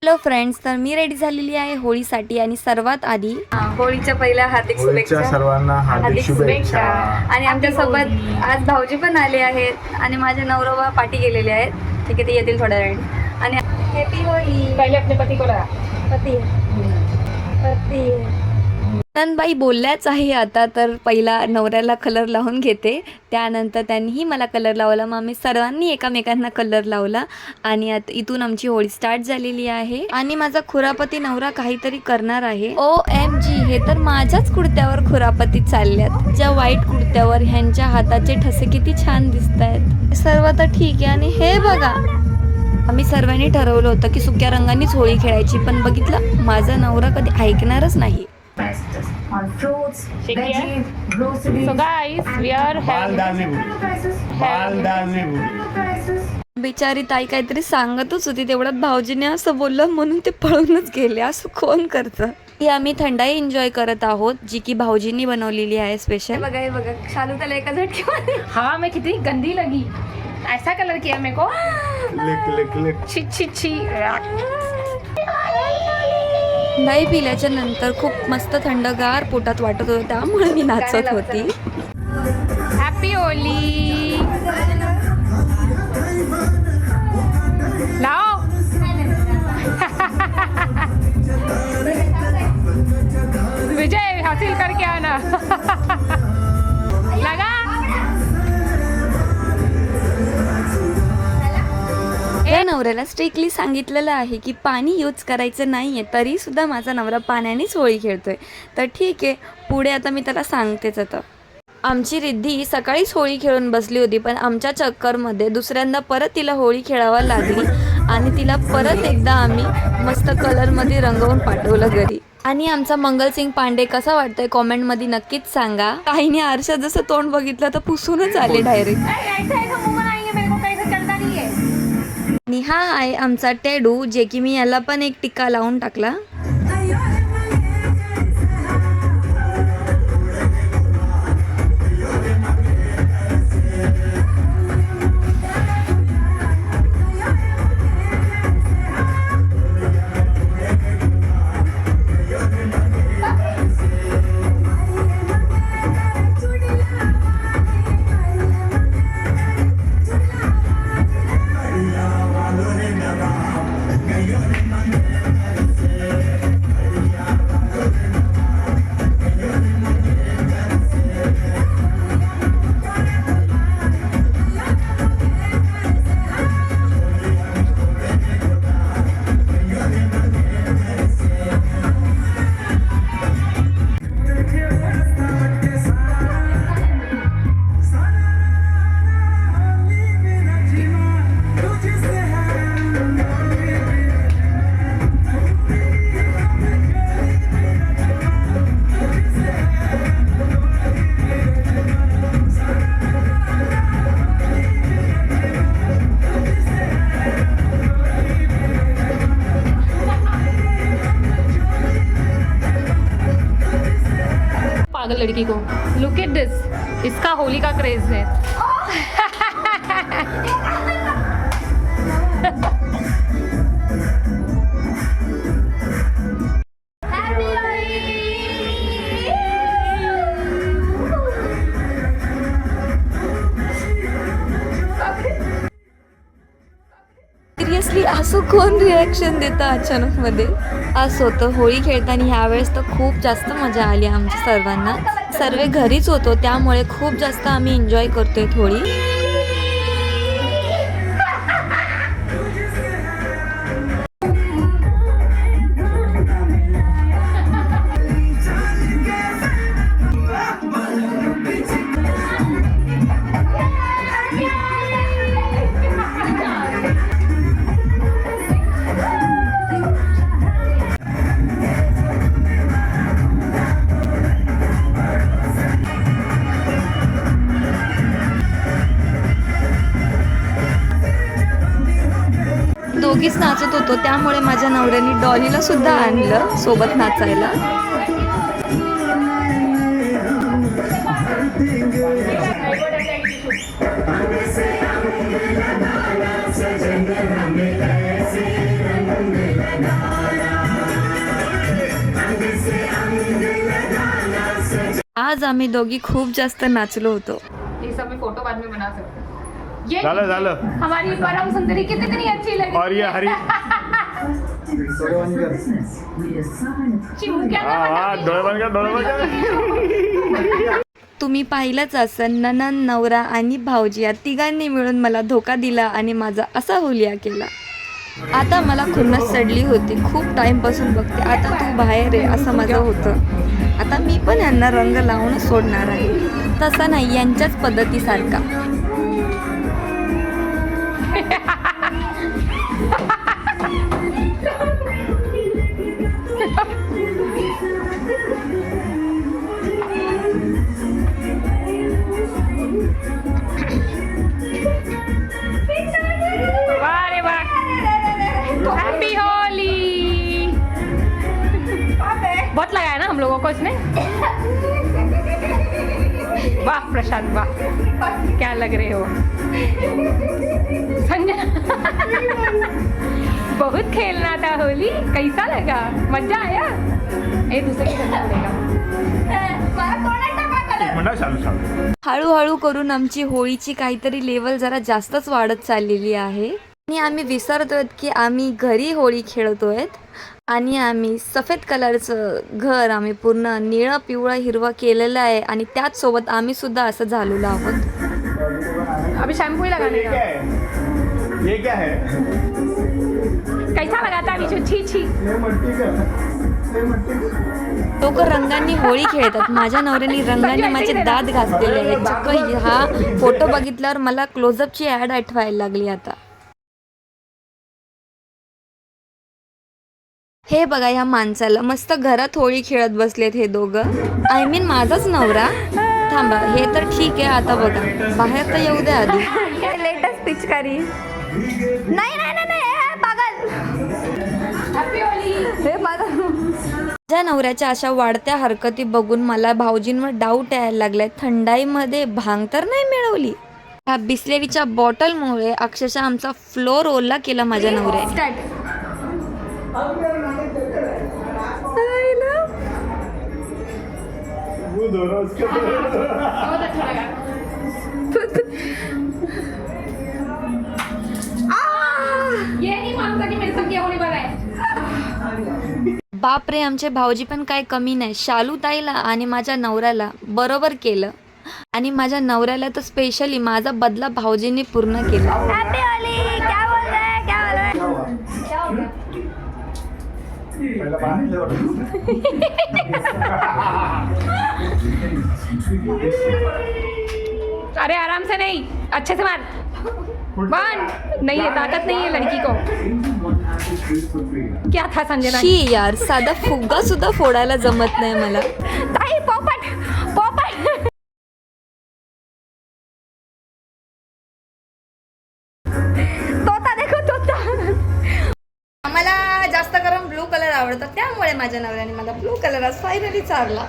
Hello friends, तर मी ready झालेली आहे होळीसाठी आणि सर्वात आधी होळीच्या पहिल्या हार्दिक शुभेच्छा सर्वांना हार्दिक शुभेच्छा. आणि आमच्यासोबत आज भाऊजी पण आले आहेत आणि माझे नवरोबा पार्टी गेलेले आहेत. ठीक आहे, ते येतील थोड्या वेळ. आणि हॅपी होळी. पहिले अपने पति को लगा. पती बाई बोलल्याच आहे आता, तर पहिला नवऱ्याला कलर लावून घेते, त्यानंतर त्यांनीही मला कलर लावला. मग आम्ही सर्वांनी एकामेकांना कलर लावला आणि आता इथून आमची होळी स्टार्ट झालेली आहे. आणि माझा खुरापती नवरा काहीतरी करणार आहे. OMG, हे तर माझ्याच कुर्त्यावर खुरापती चालल्यात. ज्या व्हाईट कुर्त्यावर ह्यांच्या हाताचे ठसे किती छान दिसत आहेत. सर्व तर ठीक आहे. आणि हे बघा, आम्ही सर्वांनी ठरवलं होतं की सुक्या रंगांनीच होळी खेळायची, पण बघितलं माझा नवरा कधी ऐकणारच नाही. on fruits, Shake veggies, groceries. So guys, we are having बिचारी ताई काहीतरी सांगतच होती, तेवढ्यात भाऊजीने असं बोललं म्हणून ते पळूनच गेले. असं कोण करतं. ही आम्ही थंडाई एन्जॉय करत आहोत, जी की भाऊजींनी बनवलेली आहे स्पेशल. बघा हे बघा, शालू त्याला एका झटक्यामध्ये. हाँ, मैं कितनी गंदी लगी. ऐसा कलर किया मेरे को. छी छी छी. नाही पिल्याच्या नंतर खूप मस्त थंडगार पोटात वाटत होतं, त्यामुळे मी नाचत होती. Happy Holy. लाओ. विजय हासिल करके आना. लगा. या नवऱ्याला स्ट्रिक्टली सांगितलेलं आहे की पाणी यूज करायचं नाही आहे, तरी सुद्धा माझा नवरा पाण्यानेच होळी खेळतोय. तर ठीक आहे, पुढे आता मी त्याला सांगतेच. आता आमची रिद्धी सकाळीच होळी खेळून बसली होती, पण आमच्या चक्करमध्ये दुसऱ्यांदा परत तिला होळी खेळावा लागली आणि तिला परत एकदा आम्ही मस्त कलरमध्ये रंगवून पाठवलं घरी. आणि आमचा मंगलसिंग पांडे कसा वाटतंय कॉमेंटमध्ये नक्कीच सांगा. काहीने आरशात जसं तोंड बघितलं तर पुसूनच आले डायरेक्ट. आणि हा आहे आमचा टेडू, जे की मी याला पण एक टिक्का लावून टाकला. पागल लड़की को. Look at this. इसका होली का क्रेज है. सिरियसली असं कोण रिॲक्शन देतं अचानक मध्ये. असं होतं होळी खेळताना. ह्यावेळेस तर खूप जास्त मजा आली आमच्या सर्वांना. सर्व घरीच होतो, त्यामुळे खूप जास्त आम्ही एन्जॉय करतोय होळी. दोघीच नाचत होतो, त्यामुळे माझ्या नवऱ्याने डॉलीला सुद्धा आणलं सोबत नाचायला. आज आम्ही दोघी खूप जास्त नाचलो होतो. ये सब में फोटो बाद में बना सकते हैं. ये झालं हमारी परम सुंदरी कितनी अच्छी लगी. और ये हरी चिमक्या डोळे बंद कर. तुम्ही पाहिलंच असं ननन नवरा आणि भाऊजी या तिघांनी मिळून मला धोका दिला आणि माझा असा हुलिया केला. आता मला खुन्नस चढली होती. खूप टाईमपासून बघते, आता तू बाहेर आहे असं माझं होतं. आता मी पण यांना रंग लावूनच सोडणार आहे. तसा नाही, यांच्याच पद्धतीसारखा. अरे वाह, हैप्पी होली. बहुत लगाया ना हम लोगों को इसने. वाह प्रशांत, वाह क्या लग रहे हो. संजय बहुत खेलना था होली. कैसा लगा, मजा आया. ये दूसरे की करना पड़ेगा. हळूहळू करून आमची होळीची काहीतरी लेवल जरा जास्तच वाढत चाललेली आहे आणि आम्ही विसरतोय की आम्ही घरी होळी खेळतोय. आणि आम्ही सफेद कलरचं घर आम्ही पूर्ण निळं पिवळं हिरवं केलेलं आहे आणि त्याच सोबत आम्ही सुद्धा असं झालेलो आहोत. अभी शैम्पू ही लगाने का. ये क्या है? कैसा लगा था अभी. छी छी. लोक रंगांनी होळी खेळतात. माझ्या नवऱ्याने रंगांनी माझे दात घासलेले आहेत. चक्क हा फोटो बघितल्यावर मला क्लोजअपची ॲड आठवायला लागली आता. हे बघा, ह्या माणसाला मस्त घरात होळी खेळत बसलेत हे दोघं. आय मीन माझाच नवरा. थांबा, हे तर ठीक आहे. आता बघा, बाहेर तर येऊ द्या आधी. लेटेस्ट पिचकारी. नाही नाही नाही, पागल. Happy Holy. हे पागल. माझ्या नवऱ्याच्या अशा वाढत्या हरकती बघून मला भाऊजींवर डाऊट यायला लागलाय. थंडाईमध्ये भांग तर नाही मिळवली. ह्या बिस्लेरीच्या बॉटलमुळे अक्षरशः आमचा फ्लोर ओला केला माझ्या नवऱ्याने. बहुत अच्छा लगा. ये नहीं मानता कि मेरे साथ क्या होने वाला है. बापरे, आमचे भाऊजी पण काय कमी नाही. शालू ताईला आणि माझ्या नवऱ्याला बरोबर केलं आणि माझ्या नवऱ्याला तर स्पेशली माझा बदला भाऊजींनी पूर्ण केला. Happy Holy. क्या बोल रहे हैं, क्या बोल रहे हैं? क्या हो गया? अरे आराम से नहीं, अच्छे से मार. वन नहीं है, ताकत नहीं है लड़की को. क्या था संजना. शी यार, साधा फुग्गा सुद्धा फोडायला जमत नाही मला. ताई पोपट पोपट. तोता देखो तोता. मला जास्त करून ब्लू कलर आवडतात, त्यामुळे माझ्या नवऱ्याने मला ब्लू कलर आज फायनली चारला.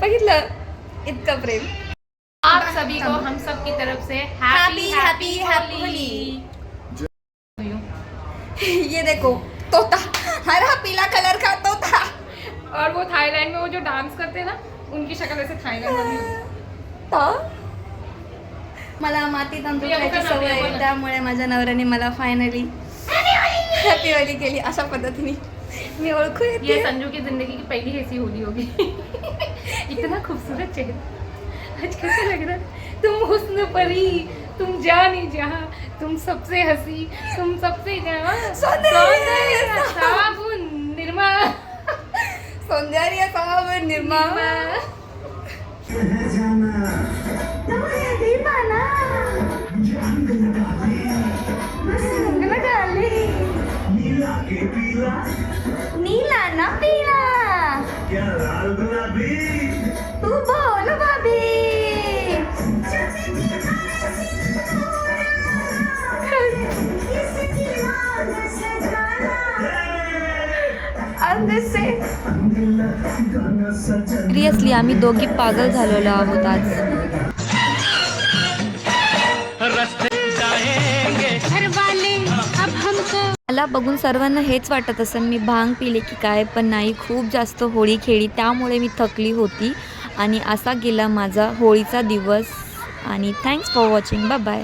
बघितलं, इतकं प्रेम. आप सभी को हम सब की तरफ से हैप्पी हैप्पी होली. ये देखो, तोता, हरा पीला कलर का तोता. और वो थाईलैंड में वो जो डांस करते हैं ना, उनकी शक्ल ऐसे थाईलैंड में. मला मातीत अंतर खायची सवय आहे, त्यामुळे माझ्या नवऱ्याने मला फायनली हॅपी होली केली. अशा पद्धतीने मी ओळखू येते. ये संजू की जिंदगी की पहली ऐसी होली होगी. इतना खूबसूरत चेहरा. आज कैसे लग रहा है. तुम हुस्न परी, तुम जानी जहां, तुम सबसे हंसी, तुम सबसे जहां. सौंदर्य साबुन निर्मा. सौंदर्य साबुन निर्मा. नीला ना पीला. तू बोल भाभी. सिरियसली आम्ही दोघी पागल झालेलो आहोत आज. मला बघून सर्वांना हेच वाटत असेल मी भांग पिले की काय, पण नाही, खूप जास्त होळी खेळली त्यामुळे मी थकली होती आणि असा गेला माझा होळीचा दिवस आणि thanks for watching. Bye bye.